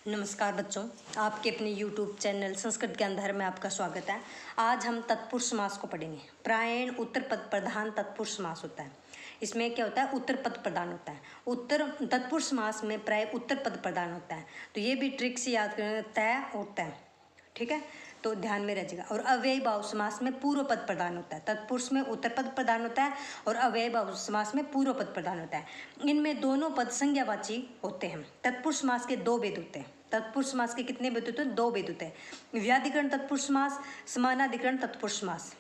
नमस्कार बच्चों, आपके अपने YouTube चैनल संस्कृत ज्ञान धर में आपका स्वागत है। आज हम तत्पुरुष समास को पढ़ेंगे। प्रायण उत्तर पद प्रधान तत्पुरुष समास होता है। इसमें क्या होता है? उत्तर पद प्रधान होता है। तत्पुरुष समास में प्राय उत्तर पद प्रधान होता है। तो ये भी ट्रिक से याद करना, तय और तय, ठीक है, तो ध्यान में रह जाएगा। और अव्ययी भाव समास में पूर्व पद प्रधान होता है। तत्पुरुष में उत्तर पद प्रधान होता है और अव्ययी भाव समास में पूर्व पद प्रधान होता है। इनमें दोनों पद संज्ञावाची होते हैं। तत्पुरुष समास के दो भेद होते हैं। तत्पुरुष समास के कितने भेद होते हैं? दो भेद होते हैं। व्याधिकरण तत्पुरुष समास, समानाधिकरण तत्पुरुष समास।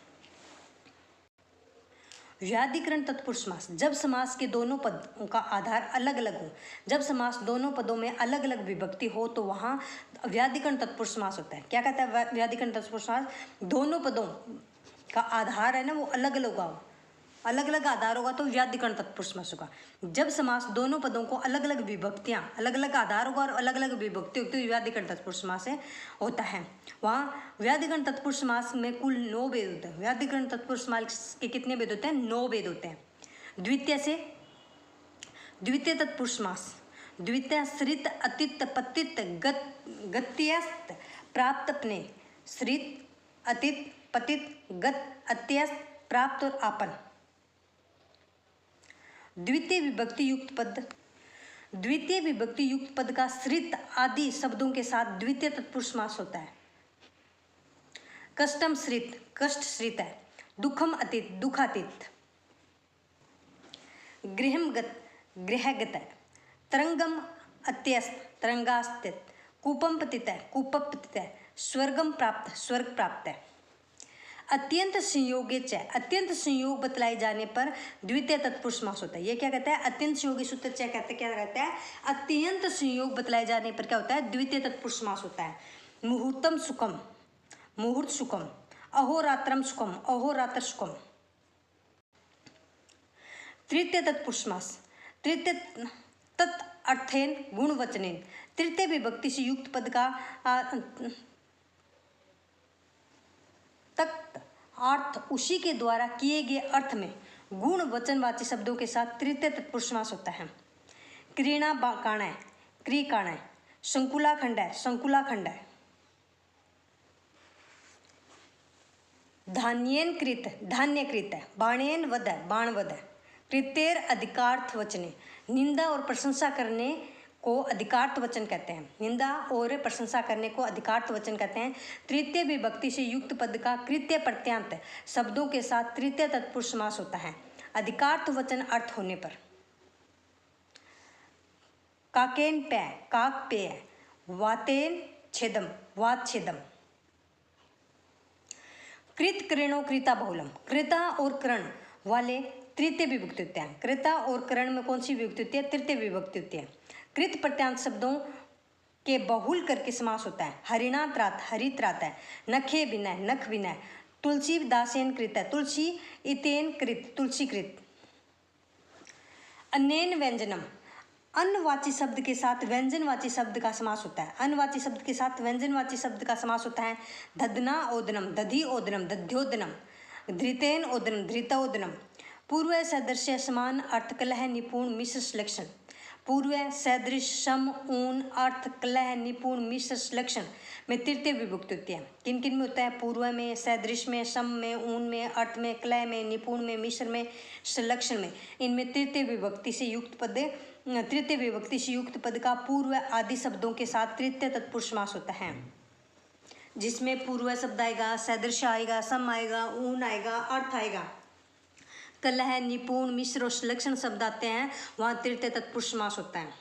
व्याधिकरण तत्पुरुष समास, जब समास के दोनों पदों का आधार अलग अलग हो, जब समास दोनों पदों में अलग अलग विभक्ति हो तो वहाँ व्याधिकरण तत्पुरुष समास होता है। क्या कहता है व्याधिकरण तत्पुरुष समास? दोनों पदों का आधार है ना वो अलग अलग होगा, अलग अलग आधार होगा तो व्याधिकरण तत्पुरुष समास होगा। जब समास दोनों पदों को अलग अलग विभक्तियां, अलग अलग आधार होगा और अलग अलग विभक्ति होती है, व्याधिकरण तत्पुरुष समास होता है। वहाँ व्याधिकरण तत्पुरुष समास में कुल 9 भेद होते हैं। व्याधिकरण तत्पुरुष समास के कितने भेद होते हैं? 9 भेद होते हैं। द्वितीय तत्पुरुष समास, द्वितीय सृत अतित पतित गत्यस्त प्राप्त अपने, सृत अतित पतित गत अत्यस्त प्राप्त और आपन। द्वितीय विभक्ति युक्त पद का सृत आदि शब्दों के साथ द्वितीय तत्पुरुष समास होता है। कष्टम सृत, कष्ट सृत है। दुखम अतीत, दुखातीत। गृहम गत, गृहगत है। तरंगम अत्यस्त, तरंगास्तित। कूपम पतित है, कूपप पतित है। स्वर्गम प्राप्त, स्वर्ग प्राप्त है। अत्यंत संयोगे च, अत्यंत संयोग बतलाए जाने पर द्वितीय तत्पुरुष समास होता है। ये क्या कहता है? अत्यंत संयोगी सूत्र च कहते, क्या कहता है? अत्यंत संयोग बतलाए जाने पर क्या होता है? द्वितीय तत्पुरुष समास होता है। मुहूर्तम सुखम, मुहूर्त सुखम। अहोरात्रम सुखम, अहोरात्र सुखम। तृतीय तत्पुरुष समास, तृतीय तत् अर्थेन गुणवचनेन, तृतीय विभक्ति से युक्त पद का तत् अर्थ उसी के द्वारा किए गए अर्थ में गुण वचनवाची शब्दों के साथ तृतीय तत्पुरुष समास होता है। क्रीणा काण है, क्री काण है। संकुला खंड है, संकुला खंड है। धान्येन कृत, धान्य कृत है। बाणेन वध है, बाण वध है। कृतेर अधिकार्थ वचने, निंदा और प्रशंसा करने को अधिकार्थ वचन कहते हैं। निंदा और प्रशंसा करने को अधिकार्थ वचन कहते हैं। तृतीय विभक्ति से युक्त पद का कृत्य प्रत्यांत शब्दों के साथ तृतीय तत्पुरुष समास होता है अधिकार्थ वचन अर्थ होने पर। काकेन पे, काक पे। वातेन छेदम, वात छेदम। कृत कृणो कृता बहुलम, कृता और कर्ण वाले तृतीय विभक्ति होते हैं। कृता और कर्ण में कौन सी विभक्ति होती है? तृतीय विभक्ति होती है। कृत प्रत्यांत शब्दों के बहुल करके समास होता है। हरिणा त्रात, हरि त्रात है। नखे विनय, नख विनय। तुलसी दासेन कृत है, तुलसी इतेन कृत, तुलसी कृत। अनेन व्यंजनम, अन्नवाची शब्द के साथ व्यंजनवाची शब्द का समास होता है। अन्नवाची शब्द के साथ व्यंजनवाची शब्द का समास होता है। दधना ओदनम, दधि ओदनम, दध्योदनम। धृतेन ओदनम, धृतोदनम। पूर्व सदृश समान अर्थ कलह निपुण मिश्र सलक्षण। पूर्व सदृश सम ऊन अर्थ कलह निपुण मिश्र सलक्षण में तृतीय विभक्ति होती है। किन किन में होता है? पूर्व में, सदृश में, सम में, ऊन में, अर्थ में, कलह में, निपुण में, मिश्र में, सलक्षण में। इनमें तृतीय विभक्ति से युक्त पद का पूर्व आदि शब्दों के साथ तृतीय तत्पुरुष समास होता है। जिसमें पूर्व शब्द आएगा, सदृश आएगा, सम आएगा, ऊन आएगा, अर्थ आएगा, कलह, निपुण, मिश्र और सलक्षण शब्द आते हैं, वहां तृतीय तत्पुरुष समास होता है।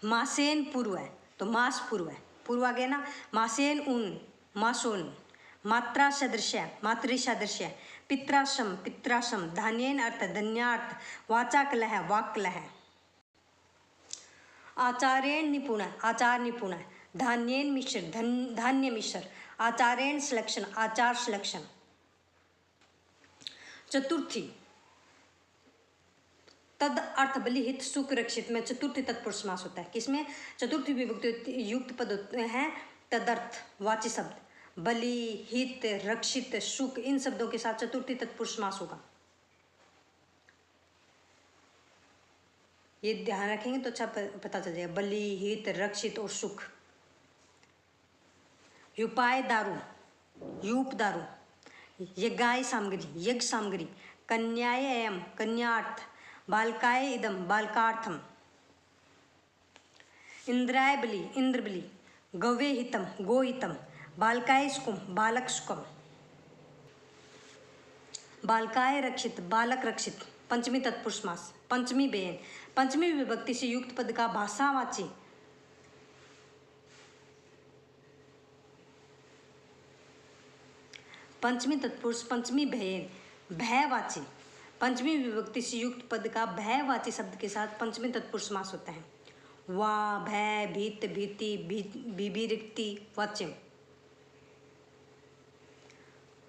मासेन पूर्व है तो मास पूर्व है, पूर्व आ गया ना। मासेन ऊन, मासोन। मात्रा सदृश है, मातृ सदृश है। पित्राश्रम, पित्राश्रम। धान्येन अर्थ, धन्यार्थ। वाचा कलह, वाक कलह। आचार्येण निपुण है, आचार निपुण है। धान्येन मिश्र, धान्य मिश्र। आचार्येण सलक्षण, आचार सलक्षण। चतुर्थी तद अर्थ बलि हित सुख रक्षित में चतुर्थी तत्पुरुष समास होता है। किसमें? चतुर्थी विभक्ति युक्त पद हैं तदर्थ वाची शब्द बलि, हित, रक्षित, सुख, इन शब्दों के साथ चतुर्थी तत्पुरुष समास होगा। ये ध्यान रखेंगे तो अच्छा पता चल जाएगा। बलि, हित, रक्षित और सुख। युपाय दारू, यूप दारू। यज्ञाय सामग्री, यज्ञ सामग्री। कन्याय एयम, कन्यार्थ। बालकाय इदम, बालकार्थम। इंद्राय बलि, इंद्र बलि। गवे हितम, गो हितम। बालकाय सुकुम, बालक सुकम। बालकाय रक्षित, बालक रक्षित। पंचमी तत्पुरुष समास। पंचमी बेन, पंचमी विभक्ति से युक्त पद का भाषावाची। पंचमी तत्पुरुष पंचमी भयन, भयवाची। पंचमी विभक्ति से युक्त पद का भयवाची शब्द के साथ पंचमी तत्पुरुष समास होता है। वा, भय, भीत, भीति, विभिरिक्ति, वाच्यम।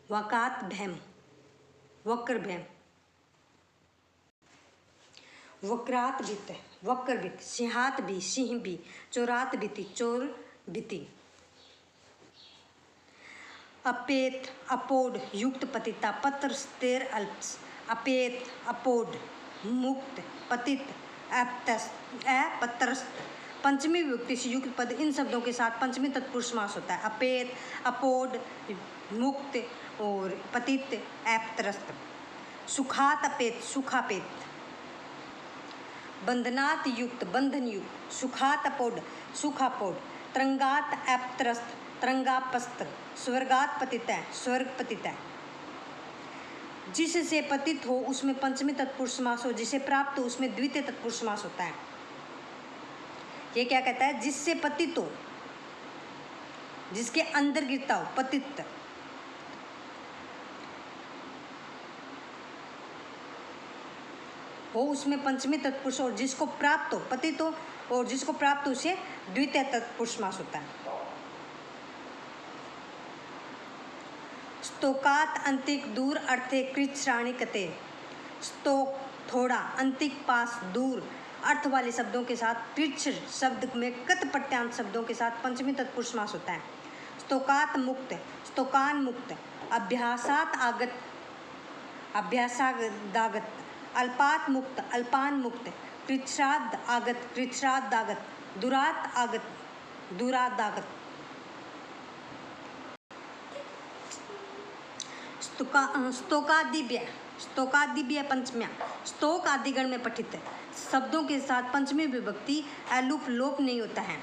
वकात भयम, वक्र भयम। वक्रात भीत, वक्र भीत। सिंहात भी, सिंह भी। चोरात भीति, चोर भीति। अपेत, अपोड, युक्त पतिता। पत्र स्तेर अल्प्स। अपेत, अपोड, मुक्त, पतित, अपत्रस्त। पंचमी विभक्ति से युक्त पद इन शब्दों के साथ पंचमी तत्पुरुष समास होता है। अपेत, अपोड, मुक्त और पतित, अपत्रस्त। सुखात अपेत, सुखापेत। बंधनात युक्त, बंधन युक्त। सुखात अपोड, सुखापोड। तरंगात अपत्रस्त, तरंगापस्त। स्वर्गात पतित है, स्वर्ग पतित है। जिससे पतित हो उसमें पंचमी तत्पुरुष समास हो, जिसे प्राप्त हो उसमें द्वितीय तत्पुरुष समास होता है। ये क्या कहता है? जिससे पतित हो, जिसके अंदर गिरता हो, पतित। हो उसमें पंचमी तत्पुरुष, और जिसको प्राप्त हो, पतित हो और जिसको प्राप्त हो उसे द्वितीय तत्पुरुष समास होता है। स्तोकात अंतिक दूर अर्थे कृत श्राणी कते। स्तोक थोड़ा, अंतिक पास, दूर अर्थ वाले शब्दों के साथ कृच्छ शब्द में कत प्रत्यांत शब्दों के साथ पंचमी तत्पुरुष समास होता है। स्तोकात मुक्त, स्तोकान मुक्त। अभ्यासात आगत, अभ्यासादागत। अल्पात मुक्त, अल्पान मुक्त। कृच्छ्राद्ध आगत, कृच्छ्राद्धागत। दुरात आगत, दुरादागत। स्तोकादिव्य, स्तोकादिव्य पंचम्या। स्तोक आदिगण में पठित शब्दों के साथ पंचमी विभक्ति अलूप लोप नहीं होता है।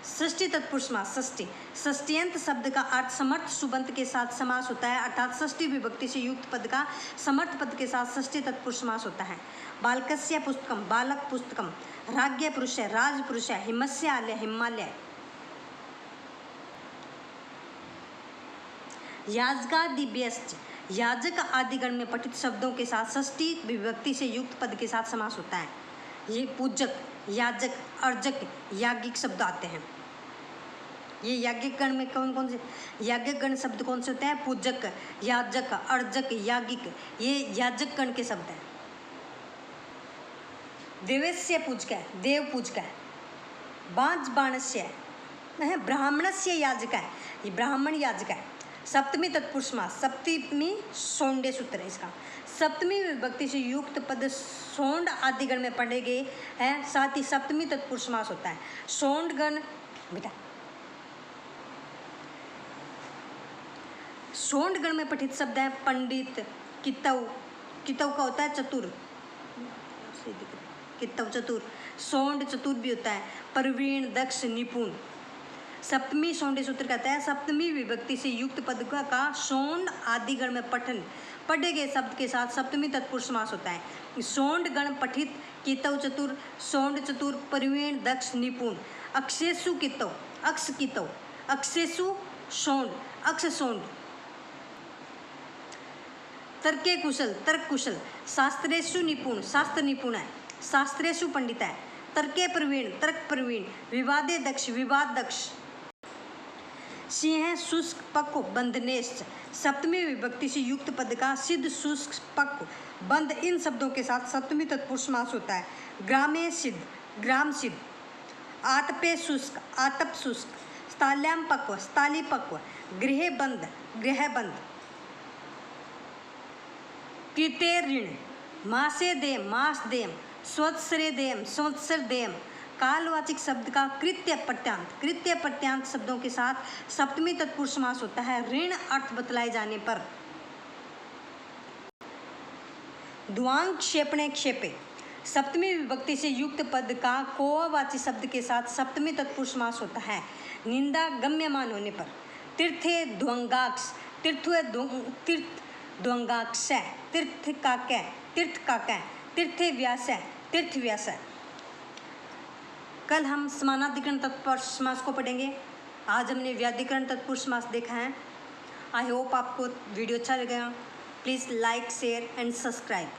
षष्ठी तत्पुरुष समास। षष्ठी, षष्ठ्यंत शब्द का अर्थ समर्थ सुबंत के साथ समास होता है, अर्थात षष्ठी विभक्ति से युक्त पद का समर्थ पद के साथ षष्ठी तत्पुरुष समास होता है। बालकस्य पुस्तकम, बालक पुस्तकम। राज्ञ पुरुष, राज पुरुष। हिमस्य आलय, हिमालय। याजकादिभ्यश्च, याजक आदिगण में पठित शब्दों के साथ षष्ठी विभक्ति से युक्त पद के साथ समास होता है। ये पूजक, याजक, अर्जक, याज्ञिक शब्द आते हैं। ये याज्ञिक गण में कौन कौन से याज्ञिक गण शब्द कौन से होते हैं? पूजक, याजक, अर्जक, याज्ञिक, ये याजक गण के शब्द हैं। देवस्य पूजक, देव पूजक। बांझ बाणस्य, ब्राह्मणस्य याजक, ये ब्राह्मण याजक है। सप्तमी तत्पुरुष समास। सप्तमी सोंडे सूत्र है इसका। सप्तमी विभक्ति से युक्त पद सोंड आदि गण में पढ़े गए हैं, साथ ही सप्तमी तत्पुरुष समास होता है। सोंड गण, बेटा सोंड गण में पठित शब्द है पंडित, कितव। कितव का होता है चतुर, कितव चतुर। सोंड चतुर भी होता है। प्रवीण, दक्ष, निपुण। सप्तमी सोंडे सूत्र कहता है सप्तमी विभक्ति से युक्त पद का सोंड आदि गण में पठन पढ़े गए शब्द के साथ सप्तमी तत्पुरुष समास होता है। सोंड गण पठित कितव चतुर, सोंड चतुर, प्रवीण, दक्ष, निपुण। अक्षेसु कितव, अक्ष कितव। अक्षेसु सोंड, अक्ष सोंड। तर्के कुशल, तर्क कुशल। शास्त्रेषु निपुण, शास्त्र निपुण है। शास्त्रेषु पंडित है। तर्के प्रवीण, तर्क प्रवीण। विवादे दक्ष, विवाद दक्ष। सिंह शुष्क पक्व बंधनेश। सप्तमी विभक्ति से युक्त पद का सिद्ध, शुष्क, पक्व, बंध इन शब्दों के साथ सप्तमी तत्पुरुष समास होता है। ग्रामे सिद्ध, ग्राम सिद्ध। आतपे शुष्क, आतप शुष्क। स्थाल्याम पक्व, स्थाली पक्व। गृहे बंध, गृह बंध। कृते ऋण, मासे देम, मास देम। स्वत्सरेदेम, संवत्सरदेम कालवाचक शब्द का कृत्य प्रत्यांत शब्दों के साथ सप्तमी तत्पुरुष समास होता है ऋण अर्थ बतलाए जाने पर। द्वांग क्षेपणे क्षेपे सप्तमी विभक्ति से युक्त पद का कोवावाची शब्द के साथ सप्तमी तत्पुरुष समास होता है निंदा गम्यमान होने पर। तीर्थे द्वंगाक्ष, तीर्थ द्वंगाक्ष, तीर्थ का कै, तीर्थे व्यास, तीर्थ व्यास। कल हम समानाधिकरण तत्पुरुष समास को पढ़ेंगे। आज हमने व्याधिकरण तत्पुरुष समास देखा है। आई होप आपको वीडियो अच्छा लगा। Please like, share and subscribe.